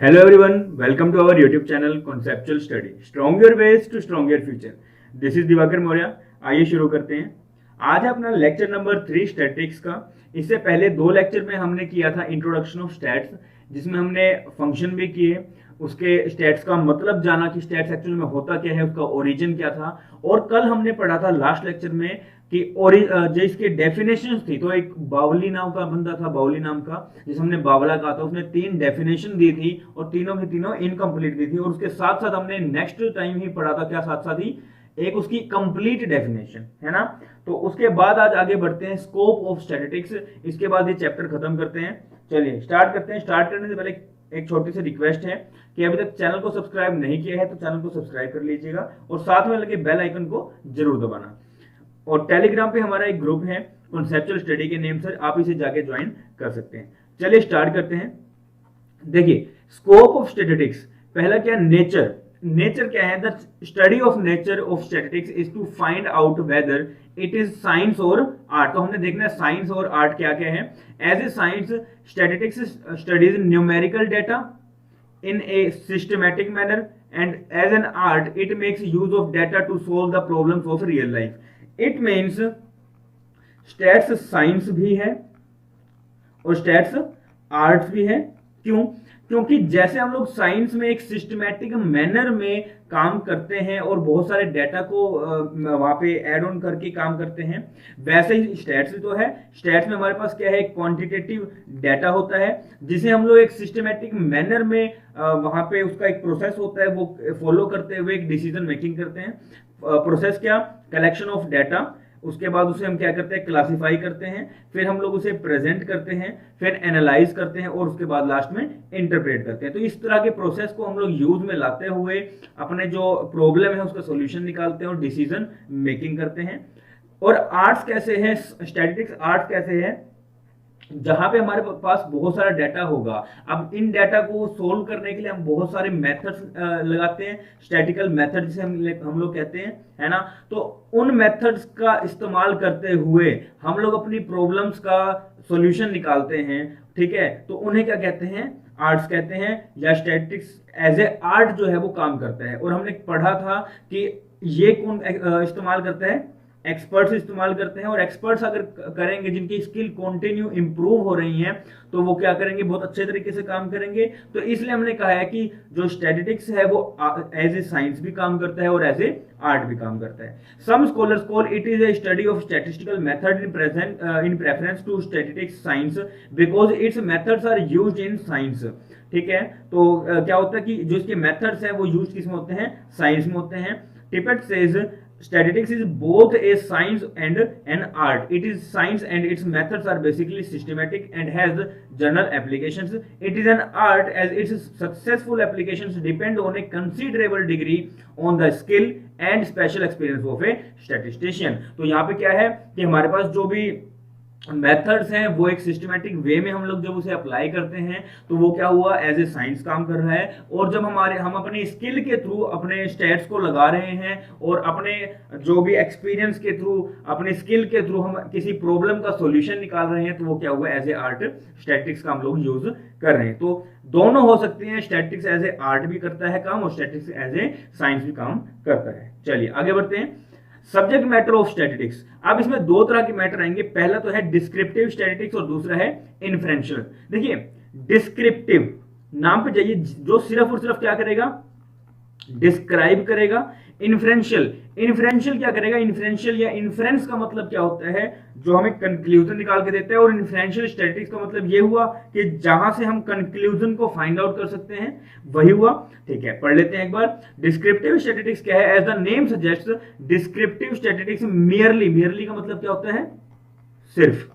Hello everyone, welcome to our YouTube channel conceptual study strong your base to strong your future. This is Diwakar Maurya. आइए शुरू करते हैं। आज है अपना लेक्चर नंबर 3 स्टैटिक्स का। इससे पहले 2 लेक्चर में हमने किया था इंट्रोडक्शन ऑफ स्टैट्स, जिसमें हमने फंक्शन भी किए, उसके स्टैट्स का मतलब जाना कि स्टैट्स एक्चुअल में होता क्या है, उसका ओरिजिन क्या था। और कल हमने पढ़ा था लास्ट लेक्चर में कि जो इसके डेफिनेशन थी, तो एक बावली नाम का बंदा था, बावली नाम का, जिसे हमने बावला कहा था, उसने 3 डेफिनेशन दी थी और तीनों की तीनों इनकम्प्लीट दी थी। और उसके साथ साथ हमने नेक्स्ट टाइम ही पढ़ा था, क्या साथ साथ ही एक उसकी कंप्लीट डेफिनेशन है ना। तो उसके बाद आज आगे बढ़ते हैं स्कोप ऑफ स्टैटिस्टिक्स। इसके बाद ये चैप्टर खत्म करते हैं। चलिए स्टार्ट करते हैं। स्टार्ट करने से पहले एक छोटी सी रिक्वेस्ट है कि अभी तक चैनल को सब्सक्राइब नहीं किया है तो चैनल को सब्सक्राइब कर लीजिएगा और साथ में लगे बेल आइकन को जरूर दबाना। और टेलीग्राम पे हमारा एक ग्रुप है कॉन्सेप्चुअल स्टडी के नेम से, आप इसे जाके ज्वाइन कर सकते हैं। चलिए स्टार्ट करते हैं। देखिए स्कोप ऑफ स्टैटिस्टिक्स, पहला क्या, नेचर। नेचर क्या है? The study of nature of statistics is to find out whether it is science और आर्ट। तो हमने देखना है साइंस और आर्ट क्या क्या है। As a science statistics studies numerical data in a systematic manner, and as an art it makes use of data to solve the problems of real life. It means stats science भी है और stats arts भी है। क्यों? क्योंकि जैसे हम लोग साइंस में एक सिस्टमैटिक मैनर में काम करते हैं और बहुत सारे डेटा को वहां पे ऐड ऑन करके काम करते हैं, वैसे ही स्टैट्स तो है। स्टैट्स में हमारे पास क्या है, क्वांटिटेटिव डेटा होता है जिसे हम लोग एक सिस्टमैटिक मैनर में वहां पे उसका एक प्रोसेस होता है, वो फॉलो करते हुए एक डिसीजन मेकिंग करते हैं। प्रोसेस क्या, कलेक्शन ऑफ डेटा, उसके बाद उसे हम क्या करते हैं, क्लासिफाई करते हैं, फिर हम लोग उसे प्रेजेंट करते हैं, फिर एनालाइज करते हैं और उसके बाद लास्ट में इंटरप्रेट करते हैं। तो इस तरह के प्रोसेस को हम लोग यूज में लाते हुए अपने जो प्रॉब्लम है उसका सॉल्यूशन निकालते हैं और डिसीजन मेकिंग करते हैं। और आर्ट्स कैसे है, स्टैटिस्टिक्स आर्ट्स कैसे है, जहां पे हमारे पास बहुत सारा डाटा होगा। अब इन डाटा को सोल्व करने के लिए हम बहुत सारे मेथड्स लगाते हैं, स्टैटिकल मेथड जिसे हम लोग कहते हैं, है ना। तो उन मेथड्स का इस्तेमाल करते हुए हम लोग अपनी प्रॉब्लम्स का सॉल्यूशन निकालते हैं, ठीक है। तो उन्हें क्या कहते हैं, आर्ट्स कहते हैं, या स्टैटिस्टिक्स एज ए आर्ट जो है वो काम करता है। और हमने पढ़ा था कि ये कौन इस्तेमाल करता है, एक्सपर्ट्स इस्तेमाल करते हैं। और एक्सपर्ट्स अगर करेंगे, जिनकी स्किल कंटिन्यू इंप्रूव हो रही है, तो वो क्या करेंगे, बहुत अच्छे तरीके से काम करेंगे। तो इसलिए हमने कहा है कि जो स्टैटिस्टिक्स है वो एज ए साइंस भी काम करता है और एज ए आर्ट भी काम करता है। Some scholars call it is a study of statistical method in preference to statistics science because its methods are used in science. ठीक है, तो क्या होता है कि जो इसके मेथड्स हैं वो यूज किस में होते हैं, साइंस में होते हैं। टिपेट says statistics is both a science and an art. It is science and its methods are basically systematic and has general applications. It is an art as its successful applications depend on a considerable degree on the skill and special experience of a statistician. तो यहाँ पे क्या है कि हमारे पास जो भी methods हैं वो एक सिस्टमैटिक वे में हम लोग जब उसे अप्लाई करते हैं तो वो क्या हुआ, एज ए साइंस काम कर रहा है। और जब हम अपने स्किल के थ्रू अपने स्टैट्स को लगा रहे हैं और अपने जो भी एक्सपीरियंस के थ्रू, अपने स्किल के थ्रू हम किसी प्रॉब्लम का सॉल्यूशन निकाल रहे हैं, तो वो क्या हुआ, एज ए आर्ट स्टैटिस्टिक्स का हम लोग यूज कर रहे हैं। तो दोनों हो सकते हैं, स्टैटिस्टिक्स एज ए आर्ट भी करता है काम और स्टैटिस्टिक्स एज ए साइंस भी काम करता है। चलिए आगे बढ़ते हैं। Subject matter of statistics. अब इसमें 2 तरह के मैटर आएंगे। पहला तो है डिस्क्रिप्टिव स्टैटिस्टिक्स और दूसरा है इन्फ्रेंशियल। देखिए डिस्क्रिप्टिव नाम पे जाइए, जो सिर्फ और सिर्फ क्या करेगा, डिस्क्राइब करेगा। इन्फ्रेंशियल क्या करेगा, इन्फ्रेंशियल या इन्फ्रेंस का मतलब क्या होता है, जो हमें कंक्लूजन निकाल के देता है। और इन्फ्रेंशियल स्टैटिस्टिक्स का मतलब ये हुआ कि जहां से हम कंक्लूजन को फाइंड आउट कर सकते हैं, वही हुआ। ठीक है, पढ़ लेते हैं एक बार। डिस्क्रिप्टिव स्टैटिस्टिक्स क्या है, as the name suggests descriptive statistics merely का मतलब क्या होता है, सिर्फ,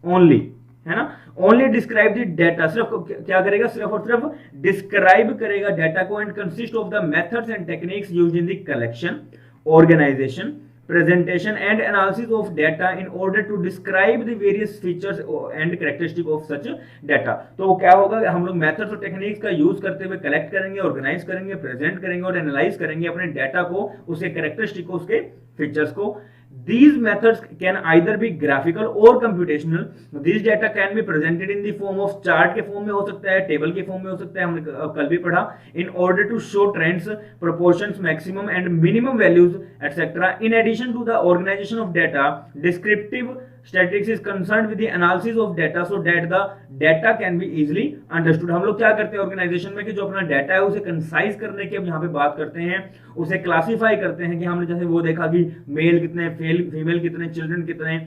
ओनली, है ना। ओनली डिस्क्राइब द डेटा, सिर्फ क्या करेगा, सिर्फ और सिर्फ डिस्क्राइब करेगा डेटा को। And consist of the methods and techniques used in the collection, organisation, presentation and analysis of data in order to describe the various features and characteristic of such data। तो वो क्या होगा, हम लोग methods और techniques का use करते हुए कलेक्ट करेंगे, ऑर्गेनाइज करेंगे, प्रेजेंट करेंगे और एनालाइज करेंगे अपने डाटा को, उसके कैरेक्टरिस्टिक को, उसके फीचर्स को। These methods can either be graphical or computational. These data can be presented in the form of chart के फॉर्म में हो सकता है, टेबल के फॉर्म में हो सकता है, हमने कल भी पढ़ा. In order to show trends, proportions, maximum and minimum values, etc. In addition to the organization of data, descriptive statistics is concerned with the analysis of data so that the data can be easily understood. हम लोग क्या करते हैं organisation में कि जो अपना data है उसे कंसाइज करने की हम यहाँ पे बात करते हैं, उसे क्लासिफाई करते हैं कि हमने जैसे वो देखा कि मेल कितने, फीमेल कितने, चिल्ड्रन कितने,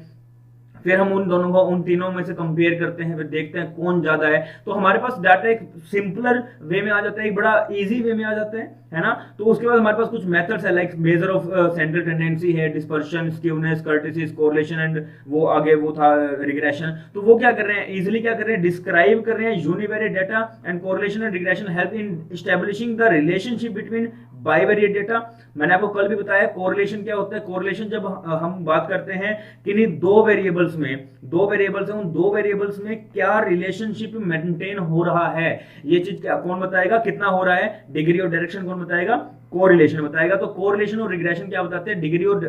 फिर हम उन दोनों को, उन तीनों में से कंपेयर करते हैं, फिर देखते हैं कौन ज्यादा है. तो हमारे पास डाटा एक सिंपलर वे में आ जाता है, एक बड़ा इजी वे में आ जाता है ना. तो उसके बाद हमारे पास कुछ मेथड्स है, like measure of central tendency है, dispersion, skewness, kurtosis, correlation and वो आगे वो था रिग्रेशन. तो वो क्या कर रहे हैं, इजिली क्या कर रहे हैं, डिस्क्राइब कर रहे हैं univariate data. And correlation and regression help in establishing the relationship between bivariate data. मैंने आपको कल भी बताया कोरिलेशन क्या होता है. कोरिलेशन जब हम बात करते हैं कि दो वेरिएबल्स में, दो वेरिएबल्स हैं, उन दो वेरिएबल्स में क्या रिलेशनशिप मेंटेन हो रहा है, ये चीज क्या कौन बताएगा, कितना हो रहा है, डिग्री और डायरेक्शन कौन बताएगा, कोरिलेशन बताएगा. तो कोरिलेशन और रिग्रेशन क्या बताते हैं, डिग्री और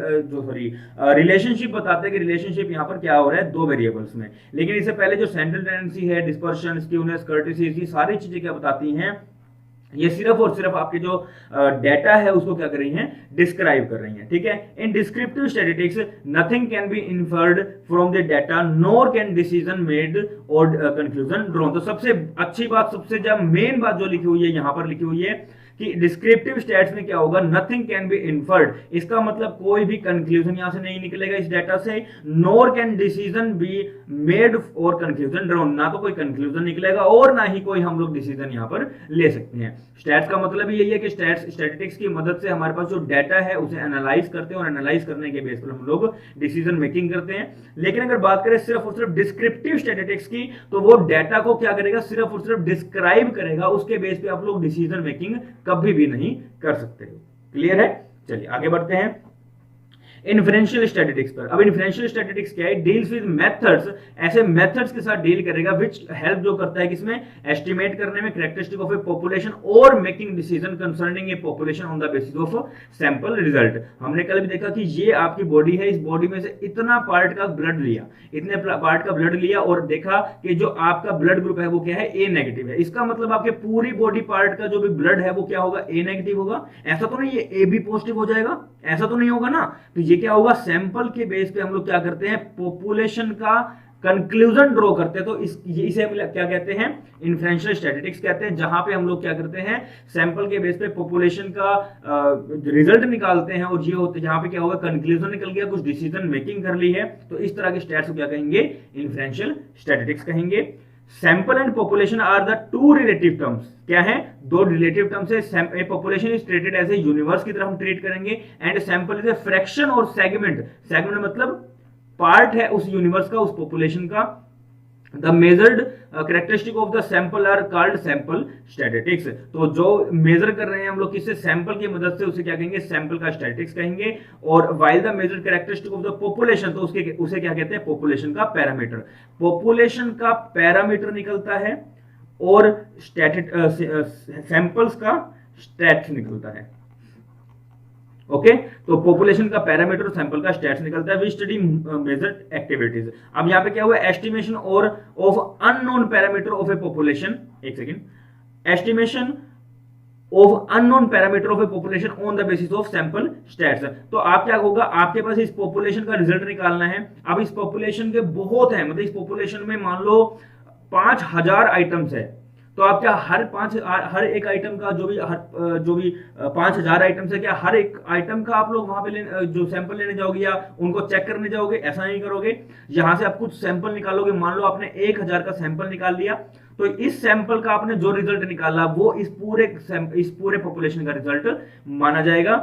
रिलेशनशिप बताते हैं कि रिलेशनशिप यहाँ पर क्या हो रहा है दो वेरिएबल्स में. लेकिन इससे पहले जो सेंट्रल टेंडेंसी है, डिस्पर्शन, स्क्यूनेस, कर्टिसिस, ये सारी चीजें क्या बताती हैं, ये सिर्फ और सिर्फ आपके जो डेटा है उसको क्या कर रही हैं, डिस्क्राइब कर रही हैं. ठीक है. इन descriptive statistics nothing can be inferred from the data NOR can decision made और कंक्लूजन ड्रॉन. तो सबसे अच्छी बात, सबसे जब मेन बात जो लिखी हुई है यहां पर लिखी हुई है कि डिस्क्रिप्टिव स्टैट्स में क्या होगा, नथिंग कैन बी इन्फर्ड. इसका मतलब कोई भी कंक्लूजन यहां से नहीं निकलेगा इस डेटा से. नोर कैन डिसीजन बी मेड और कंक्लूजन ड्रॉन, ना तो कोई कंक्लूजन निकलेगा और ना ही कोई हम लोग डिसीजन यहां पर ले सकते हैं. स्टैट्स का मतलब यही है कि स्टैटिस्टिक्स की मदद से हमारे पास जो डाटा है उसे एनालाइज करते हैं और एनालाइज करने के बेस पर हम लोग डिसीजन मेकिंग करते हैं. लेकिन अगर बात करें सिर्फ और सिर्फ डिस्क्रिप्टिव स्टैटिस्टिक्स की, तो वो डाटा को क्या करेगा, सिर्फ और सिर्फ डिस्क्राइब करेगा, उसके बेस पे आप लोग डिसीजन मेकिंग कभी भी नहीं कर सकते. क्लियर है. चलिए आगे बढ़ते हैं इन्फ्रेंशियल स्टैटिस्टिक्स पर. अब इन्फ्रेंशियल स्टैटिस्टिक्स क्या है, डील्स विद मेथड्स, ऐसे मेथड्स के साथ डील करेगा विच हेल्प जो करता है किसमें, एस्टिमेट करने में कैरेक्टरिस्टिक ऑफ ए पॉपुलेशन और making decision concerning A population on the basis of sample result. हमने कल भी देखा कि ये आपकी बॉडी है, इस बॉडी में से इतना पार्ट का ब्लड लिया, इतने पार्ट का ब्लड लिया और देखा कि जो आपका ब्लड ग्रुप है वो क्या है, ए नेगेटिव है. इसका मतलब आपके पूरी बॉडी पार्ट का जो भी ब्लड है वो क्या होगा, ए नेगेटिव होगा. ऐसा तो नहीं है ए बी पॉजिटिव हो जाएगा, ऐसा तो नहीं होगा ना. तो ये क्या होगा, सैंपल के बेस पे हम लोग क्या करते हैं, पॉपुलेशन का कंक्लूजन ड्रॉ करते हैं. तो इसे हम क्या कहते हैं, इन्फ्रेंशियल स्टैटिस्टिक्स कहते हैं, जहां पे हम लोग क्या करते हैं, सैंपल के बेस पे पॉपुलेशन का रिजल्ट निकालते हैं. और ये होते जहां पे क्या होगा, कंक्लूजन निकल गया, कुछ डिसीजन मेकिंग कर ली है. तो इस तरह के स्टैट्स को क्या कहेंगे, इन्फ्रेंशियल स्टैटिस्टिक्स कहेंगे. Sample and population are the two relative terms. क्या है, दो रिलेटिव टर्म्स है. Population is treated as a universe की तरह हम ट्रीट करेंगे, and sample is a fraction और सेगमेंट. सेगमेंट मतलब पार्ट है उस यूनिवर्स का, उस पॉपुलेशन का. The measured characteristic of the sample are called sample statistics. तो जो मेजर कर रहे हैं हम लोग किससे, सैंपल की मदद से, उसे क्या कहेंगे, सैंपल का स्टैटिस्टिक्स कहेंगे. और while the measured characteristic of the population, तो उसे क्या कहते हैं, पॉपुलेशन का पैरामीटर. पॉपुलेशन का पैरामीटर निकलता है और सैंपल्स का स्टैट्स निकलता है. ओके. तो पॉपुलेशन का पैरामीटर, सैंपल का स्टैट्स निकलता है. We study measured activities. अब यहां पे क्या हुआ, एस्टिमेशन और of unknown parameter of a population. एक second. Estimation of unknown parameter of a population on the basis of sample stats. तो आप क्या होगा, आपके पास इस पॉपुलेशन का रिजल्ट निकालना है. अब इस पॉपुलेशन के बहुत है, मतलब इस पॉपुलेशन में मान लो 5000 आइटम्स है. तो आप क्या हर एक आइटम का जो भी 5000 आइटम्स है, क्या हर एक आइटम का आप लोग वहां पे जो सैंपल लेने जाओगे या उनको चेक करने जाओगे, ऐसा नहीं करोगे. यहां से आप कुछ सैंपल निकालोगे. मान लो आपने 1000 का सैंपल निकाल लिया, तो इस सैंपल का आपने जो रिजल्ट निकाला वो इस पूरे पॉपुलेशन का रिजल्ट माना जाएगा.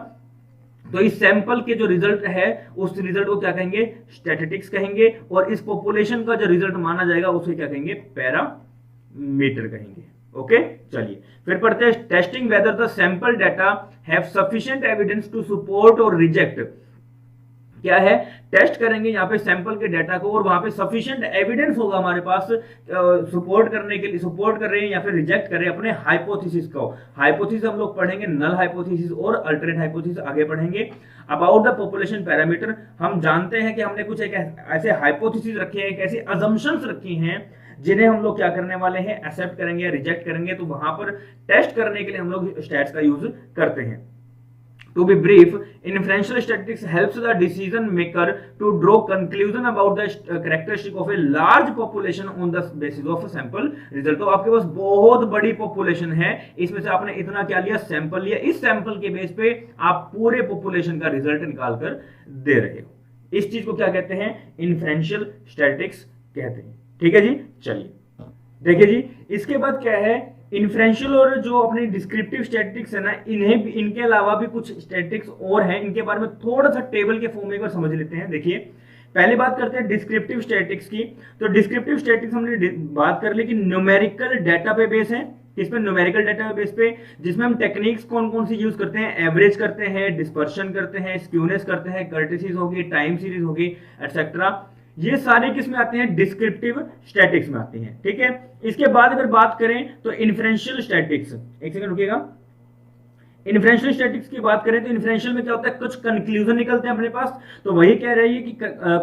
तो इस सैंपल के जो रिजल्ट है उस रिजल्ट को क्या कहेंगे, स्टैटिस्टिक्स कहेंगे. और इस पॉपुलेशन का जो रिजल्ट माना जाएगा उसे क्या कहेंगे, पैरामीटर कहेंगे. ओके. चलिए फिर पढ़ते हैं testing whether the sample data have sufficient evidence to support और रिजेक्ट. क्या है, टेस्ट करेंगे यहाँ पे सैंपल के डाटा को, और वहां पे सफिशिएंट एविडेंस होगा हमारे पास सपोर्ट करने के लिए, सपोर्ट कर रहे हैं या फिर रिजेक्ट कर रहे हैं अपने हाइपोथेसिस को। हाइपोथेसिस हम लोग पढ़ेंगे, नल हाइपोथेसिस और अल्टरनेट हाइपोथेसिस आगे पढ़ेंगे। अबाउट द पॉपुलेशन पैरामीटर, हम जानते हैं कि हमने कुछ एक ऐसे हाइपोथेसिस रखे हैं, ऐसी अजम्पशंस रखी हैं जिन्हें हम लोग क्या करने वाले हैं, एक्सेप्ट करेंगे या रिजेक्ट करेंगे। तो वहां पर टेस्ट करने के लिए हम लोग स्टैट्स का यूज करते हैं। To be brief, inferential statistics helps the decision maker to draw conclusion about the characteristic of a large population on the basis of a sample result। तो आपके पास बहुत बड़ी पॉपुलेशन है, इसमें से आपने इतना क्या लिया, सैंपल लिया, इस सैंपल के बेस पे आप पूरे पॉपुलेशन का रिजल्ट निकाल कर दे रहे हो। इस चीज को क्या कहते हैं, इन्फ्रेंशियल स्टैटिस्टिक्स कहते हैं। ठीक है जी, चलिए देखिए जी, इसके बाद क्या है, इन्फ्रेंशियल और जो अपनी डिस्क्रिप्टिव स्टैटिस्टिक्स है ना, इनके अलावा भी कुछ स्टैटिस्टिक्स और हैं, इनके बारे में थोड़ा सा टेबल के फॉर्म में एक बार समझ लेते हैं। देखिए पहले बात करते हैं डिस्क्रिप्टिव स्टैटिस्टिक्स की। तो डिस्क्रिप्टिव स्टैटिस्टिक्स हमने बात कर ली कि न्यूमेरिकल डाटा पे बेस है, इसमें न्यूमेरिकल डाटा बेस पे, जिसमें हम टेक्निक्स कौन कौन सी यूज करते हैं, एवरेज करते हैं, डिस्पर्शन करते हैं, स्क्यूनेस करते हैं, कर्टिसीज होगी, टाइम सीरीज होगी, एटसेट्रा। ये सारे किस में आते हैं, डिस्क्रिप्टिव स्टैटिस्टिक्स में आते हैं। ठीक है, इसके बाद अगर बात करें तो इन्फ्रेंशियल स्टैटिस्टिक्स, एक सेकंड रुकिएगा, इन्फ्रेंशियल स्टैटिस्टिक्स की बात करें तो इन्फ्रेंशियल में क्या होता है, कुछ कंक्लूजन निकलते हैं अपने पास। तो वही कह रही है कि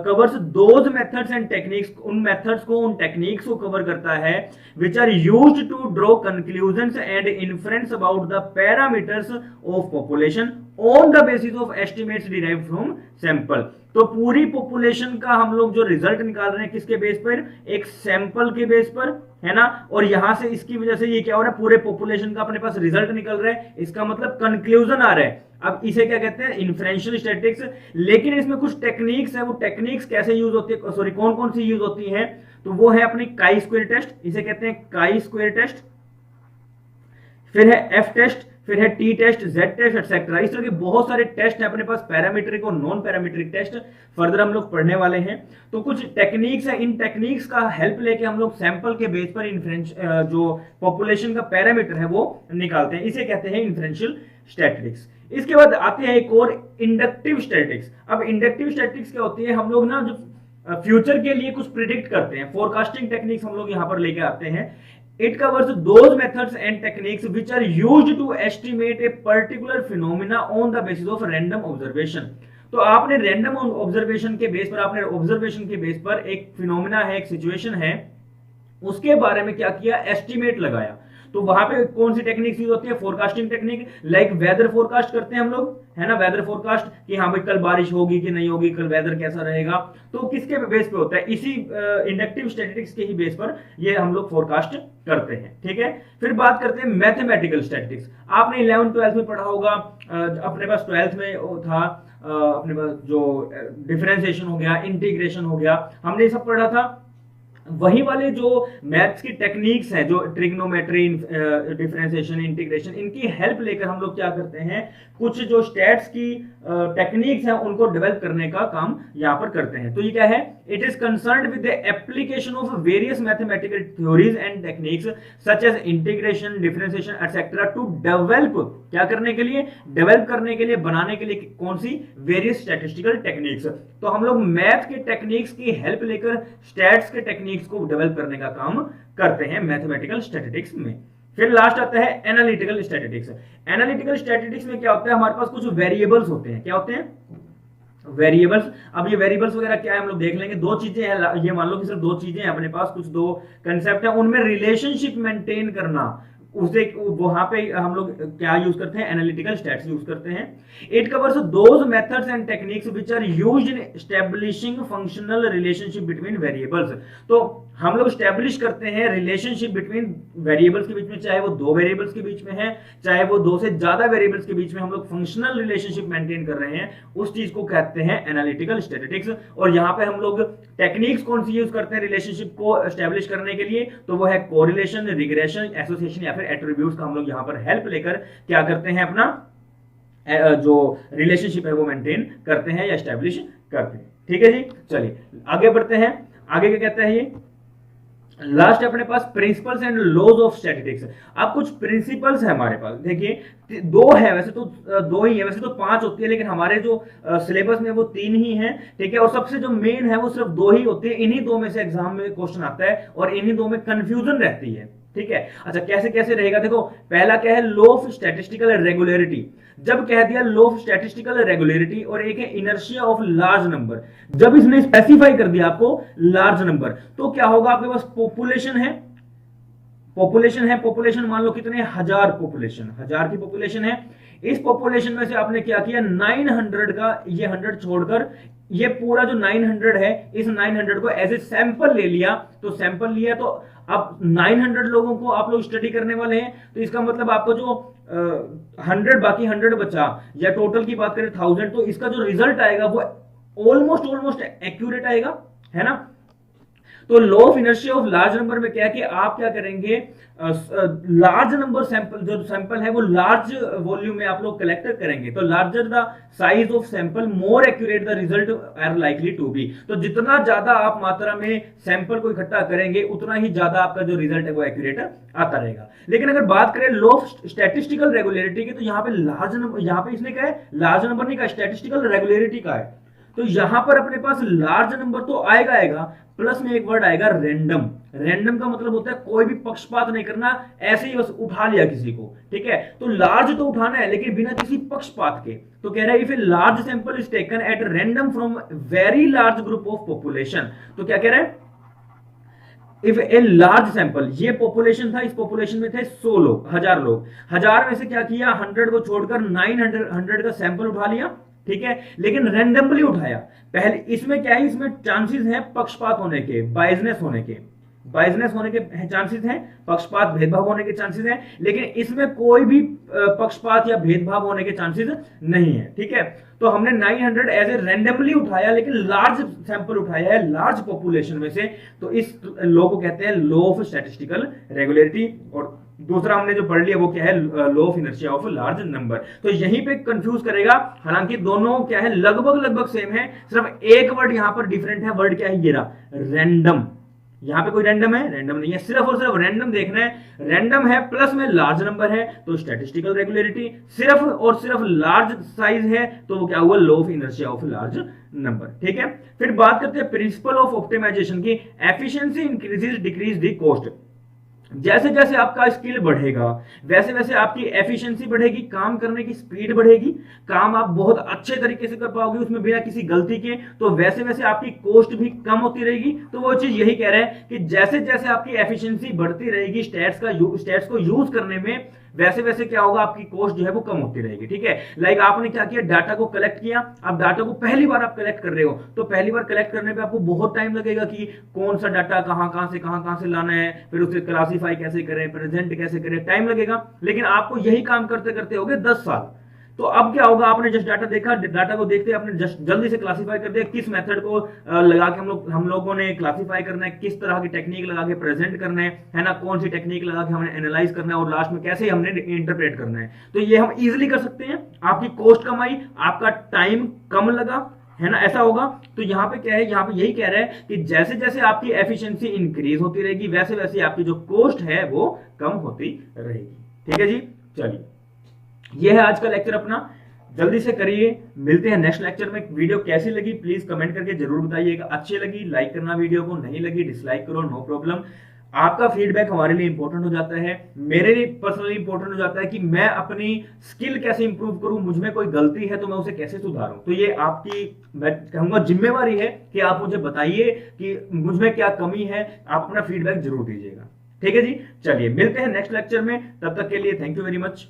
covers those methods and techniques, उन मेथड्स को, उन टेक्निक्स को कवर करता है which are used to draw conclusions and inference about the parameters of population on the basis of estimates derived from sample. तो पूरी पॉपुलेशन का हम लोग जो रिजल्ट निकाल रहे हैं किसके बेस पर, एक सैंपल के बेस पर, है ना। और यहां से इसकी वजह से ये क्या हो रहा है, पूरे पॉपुलेशन का अपने पास रिजल्ट निकल रहा है, इसका मतलब कंक्लूजन आ रहा है। अब इसे क्या कहते हैं, इन्फ्रेंशियल स्टैटिस्टिक्स। लेकिन इसमें कुछ टेक्निक्स है, वो टेक्निक्स कैसे यूज होती है, सॉरी कौन कौन सी यूज होती है, तो वो है अपनी काई स्क्वायर टेस्ट, इसे कहते हैं काई स्क्वायर टेस्ट, फिर है एफ टेस्ट, फिर है T test, Z test, etcetera. इस तरह के बहुत सारे टेस्ट है अपने पास, पैरामीट्रिक और नॉन पैरामीट्रिक टेस्ट फर्दर हम लोग पढ़ने वाले हैं। तो कुछ टेक्निक्स है, इन टेक्निक्स का हेल्प लेके हम लोग सैंपल के बेस पर जो पॉपुलेशन का पैरामीटर है वो निकालते हैं, इसे कहते हैं इन्फ्रेंशियल स्टैटिस्टिक्स। इसके बाद आते हैं एक और इंडक्टिव स्टैटिस्टिक्स। अब इंडक्टिव स्टैटिस्टिक्स क्या होती है, हम लोग ना जो फ्यूचर के लिए कुछ प्रिडिक्ट करते हैं, फोरकास्टिंग टेक्निक्स हम लोग यहां पर लेके आते हैं। It covers those methods and techniques which are used to estimate a particular phenomena on the basis of random observation। तो आपने रैंडम ऑब्जर्वेशन के बेस पर, आपने ऑब्जर्वेशन के बेस पर एक फिनोमिना है, एक सिचुएशन है, उसके बारे में क्या किया, एस्टिमेट लगाया। तो वहां पे कौन सी टेक्निक यूज होती है, forecasting technique, like weather forecast करते हैं हम लोग, है ना, वेदर फोरकास्ट कि हाँ भाई कल बारिश होगी कि नहीं होगी, कल वेदर कैसा रहेगा। तो किसके बेस पे होता है, इसी इंडक्टिव स्टैटिस्टिक्स के ही बेस पर ये हम लोग फोरकास्ट करते हैं। ठीक है, फिर बात करते हैं मैथमेटिकल स्टैटिस्टिक्स। आपने 11th 12th में पढ़ा होगा, अपने पास 12th में था अपने पास जो डिफरेंशिएशन हो गया, इंटीग्रेशन हो गया, हमने ये सब पढ़ा था। वही वाले जो मैथ्स की टेक्निक्स हैं, जो ट्रिग्नोमेट्री, डिफरेंशिएशन, इंटीग्रेशन, इनकी हेल्प लेकर हम लोग क्या करते हैं, कुछ जो स्टैट्स की टेक्निक्स हैं उनको डेवलप करने का काम यहां पर करते हैं। तो ये क्या है, it is concerned with the application of various mathematical theories and techniques such as integration, differentiation etcetera to develop, क्या करने के लिए, डेवलप करने के लिए, बनाने के लिए कौन सी, वेरियस स्टैटिस्टिकल टेक्निक्स। तो हम लोग मैथ के टेक्निक्स की हेल्प लेकर स्टैट्स के टेक्निक्स को डेवलप करने का काम करते हैं मैथमेटिकल स्टैटिस्टिक्स में। फिर लास्ट आता है एनालिटिकल स्टैटिस्टिक्स। एनालिटिकल स्टैटिस्टिक्स में क्या होता है, हमारे पास कुछ वेरिएबल्स होते हैं, क्या होते हैं, वेरिएबल्स। अब ये वेरिएबल्स वगैरह क्या है हम लोग देख लेंगे। दो चीजें हैं, ये मान लो कि सिर्फ दो चीजें हैं अपने पास, कुछ दो कंसेप्ट है, उनमें रिलेशनशिप मेंटेन करना, उसे वहां पे हम लोग क्या यूज करते हैं, एनालिटिकल स्टैट्स यूज करते हैं। It covers those methods and techniques which are used in establishing functional relationship between variables. तो हम लोग स्टैब्लिश करते हैं रिलेशनशिप बिटवीन वेरिएबल्स के बीच में, चाहे वो दो वेरिएबल्स के बीच में है, चाहे वो दो से ज्यादा वेरिएबल्स के बीच में हम लोग फंक्शनल रिलेशनशिप मेंटेन कर रहे हैं, उस चीज को कहते हैं एनालिटिकल स्टैटिस्टिक्स। और यहाँ पे हम लोग टेक्निक्स कौन सी यूज करते हैं रिलेशनशिप को एस्टैब्लिश करने के लिए, तो वो है कोरिलेशन, रिग्रेशन, एसोसिएशन या फिर एट्रीब्यूट्स का हम लोग यहाँ पर हेल्प लेकर क्या करते हैं, अपना जो रिलेशनशिप है वो मेंटेन करते हैं या एस्टैब्लिश करते हैं। ठीक है जी, चलिए आगे बढ़ते हैं। आगे क्या कहता है ये, लास्ट अपने पास principles and laws of statistics. अब कुछ प्रिंसिपल्स है हमारे पास, देखिए दो है वैसे तो, दो ही है वैसे तो, पांच होती है, लेकिन हमारे जो सिलेबस में वो तीन ही है, ठीक है। और सबसे जो मेन है वो सिर्फ दो ही होती है, इन्हीं दो में से एग्जाम में क्वेश्चन आता है और इन्हीं दो में कंफ्यूजन रहती है, ठीक है। अच्छा कैसे कैसे रहेगा, देखो पहला क्या है, लो ऑफ स्टैटिस्टिकल रेगुलरिटी। जब कह दिया लो ऑफ स्टैटिस्टिकल रेगुलरिटी, और एक है इनर्शिया ऑफ लार्ज नंबर, जब इसने स्पेसिफाई कर दिया आपको लार्ज नंबर, तो क्या होगा, आपके पास पॉपुलेशन है, पॉपुलेशन मान लो कितने, हजार पॉपुलेशन, हजार की पॉपुलेशन है। इस पॉपुलेशन में से आपने क्या किया, 900 का, ये 100 छोड़कर ये पूरा जो 900 है, इस 900 को एज ए सैंपल ले लिया, तो सैंपल लिया तो अब 900 लोगों को आप लोग स्टडी करने वाले हैं, तो इसका मतलब आपको जो 100 बाकी 100 बचा, या टोटल की बात करें 1000, तो इसका जो रिजल्ट आएगा वो ऑलमोस्ट एक्यूरेट आएगा, है ना। तो law of inertia of large number में क्या है कि आप क्या करेंगे, लार्ज नंबर सैंपल, जो सैंपल है वो लार्ज वॉल्यूम में आप लोग कलेक्ट करेंगे, तो larger the size of sample more accurate the result are likely to be. तो जितना ज्यादा आप मात्रा में सैंपल को इकट्ठा करेंगे उतना ही ज्यादा आपका जो रिजल्ट है वो एक्यूरेट आता रहेगा। लेकिन अगर बात करें लॉ ऑफ स्टैटिस्टिकल रेगुलरिटी की, तो यहाँ पे लार्ज नंबर, यहाँ पे इसने कहा है लार्ज नंबर नहीं कहा, स्टैटिस्टिकल रेगुलरिटी का है। तो यहां पर अपने पास लार्ज नंबर तो आएगा, प्लस में एक वर्ड आएगा रैंडम। रैंडम का मतलब होता है कोई भी पक्षपात नहीं करना, ऐसे ही बस उठा लिया किसी को, ठीक है। तो लार्ज तो उठाना है लेकिन बिना किसी पक्षपात के। तो कह रहा है if a large sample is taken at random from very large group of population, तो क्या कह रहा है, इफ ए लार्ज सैंपल, ये पॉपुलेशन था, इस पॉपुलेशन में थे 100 लोग, 1000 लोग, 1000 में से क्या किया, 100 को छोड़कर 900 का सैंपल उठा लिया, ठीक है, लेकिन रैंडमली उठाया। पहले इसमें क्या है, इसमें चांसेस हैं पक्षपात होने के, बाइजनेस होने के, चांसेस हैं, पक्षपात भेदभाव होने के चांसेस हैं, लेकिन इसमें कोई भी पक्षपात या भेदभाव होने के चांसेस नहीं है, ठीक है। तो हमने 900 एज ए रैंडमली उठाया, लेकिन लार्ज सैंपल उठाया है लार्ज पॉपुलेशन में से, तो इस लॉ को कहते हैं लॉ ऑफ स्टैटिस्टिकल रेगुलरिटी। और दूसरा हमने जो पढ़ लिया वो क्या है, law of inertia of large number. तो यहीं पे कंफ्यूज करेगा, हालांकि दोनों क्या है, लगभग सेम है, सिर्फ एक वर्ड यहां पर डिफरेंट है। वर्ड क्या है, ये रहा, रैंडम। यहां पे कोई रैंडम है, रैंडम नहीं है, सिर्फ और सिर्फ रैंडम देखना है। रैंडम है प्लस में लार्ज नंबर है तो स्टैटिस्टिकल रेगुलरिटी, सिर्फ और सिर्फ लार्ज साइज है तो वो क्या हुआ, law of inertia of large number, ठीक है। फिर बात करते हैं प्रिंसिपल ऑफ ऑप्टिमाइजेशन की, efficiency increases decrease the cost. जैसे जैसे आपका स्किल बढ़ेगा वैसे वैसे आपकी एफिशिएंसी बढ़ेगी, काम करने की स्पीड बढ़ेगी, काम आप बहुत अच्छे तरीके से कर पाओगे उसमें बिना किसी गलती के, तो वैसे वैसे आपकी कॉस्ट भी कम होती रहेगी। तो वो चीज यही कह रहे हैं कि जैसे जैसे आपकी एफिशिएंसी बढ़ती रहेगी स्टैट्स को यूज करने में, वैसे वैसे क्या होगा, आपकी कॉस्ट जो है वो कम होती रहेगी, ठीक है। लाइक आपने क्या किया, डाटा को कलेक्ट किया, अब डाटा को पहली बार आप कलेक्ट कर रहे हो, तो पहली बार कलेक्ट करने पे आपको बहुत टाइम लगेगा कि कौन सा डाटा कहां से लाना है, फिर उसे क्लासीफाई कैसे करें, प्रेजेंट कैसे करें, टाइम लगेगा। लेकिन आपको यही काम करते करते हो गए 10 साल। तो अब क्या होगा, आपने जस्ट डाटा देखा, डाटा को देखते आपने जस्ट जल्दी से क्लासिफाई कर दिया, किस मेथड को लगा के हम लोगों ने क्लासिफाई करना है, किस तरह की टेक्निक लगा के प्रेजेंट करना है ना, कौन सी टेक्निक लगा के हमने एनालाइज करना है और लास्ट में कैसे हमने इंटरप्रेट करना है। तो ये हम इजिली कर सकते हैं, आपकी कॉस्ट कम आई, आपका टाइम कम लगा, है ना, ऐसा होगा। तो यहाँ पे क्या है, यहाँ पे यही कह रहा है कि जैसे जैसे आपकी एफिशिएंसी इंक्रीज होती रहेगी वैसे वैसे आपकी जो कॉस्ट है वो कम होती रहेगी, ठीक है जी। चलिए ये है आज का लेक्चर अपना, जल्दी से करिए, मिलते हैं नेक्स्ट लेक्चर में। वीडियो कैसी लगी प्लीज कमेंट करके जरूर बताइएगा, अच्छी लगी लाइक करना वीडियो को, नहीं लगी डिसलाइक करो, नो प्रॉब्लम। आपका फीडबैक हमारे लिए इंपॉर्टेंट हो जाता है, मेरे लिए पर्सनली इंपॉर्टेंट हो जाता है कि मैं अपनी स्किल कैसे इंप्रूव करूं, मुझ में कोई गलती है तो मैं उसे कैसे सुधारूं। तो ये आपकी, मैं कहूंगा, जिम्मेवारी है कि आप मुझे बताइए कि मुझ में क्या कमी है, आप अपना फीडबैक जरूर दीजिएगा, ठीक है जी। चलिए मिलते हैं नेक्स्ट लेक्चर में, तब तक के लिए थैंक यू वेरी मच।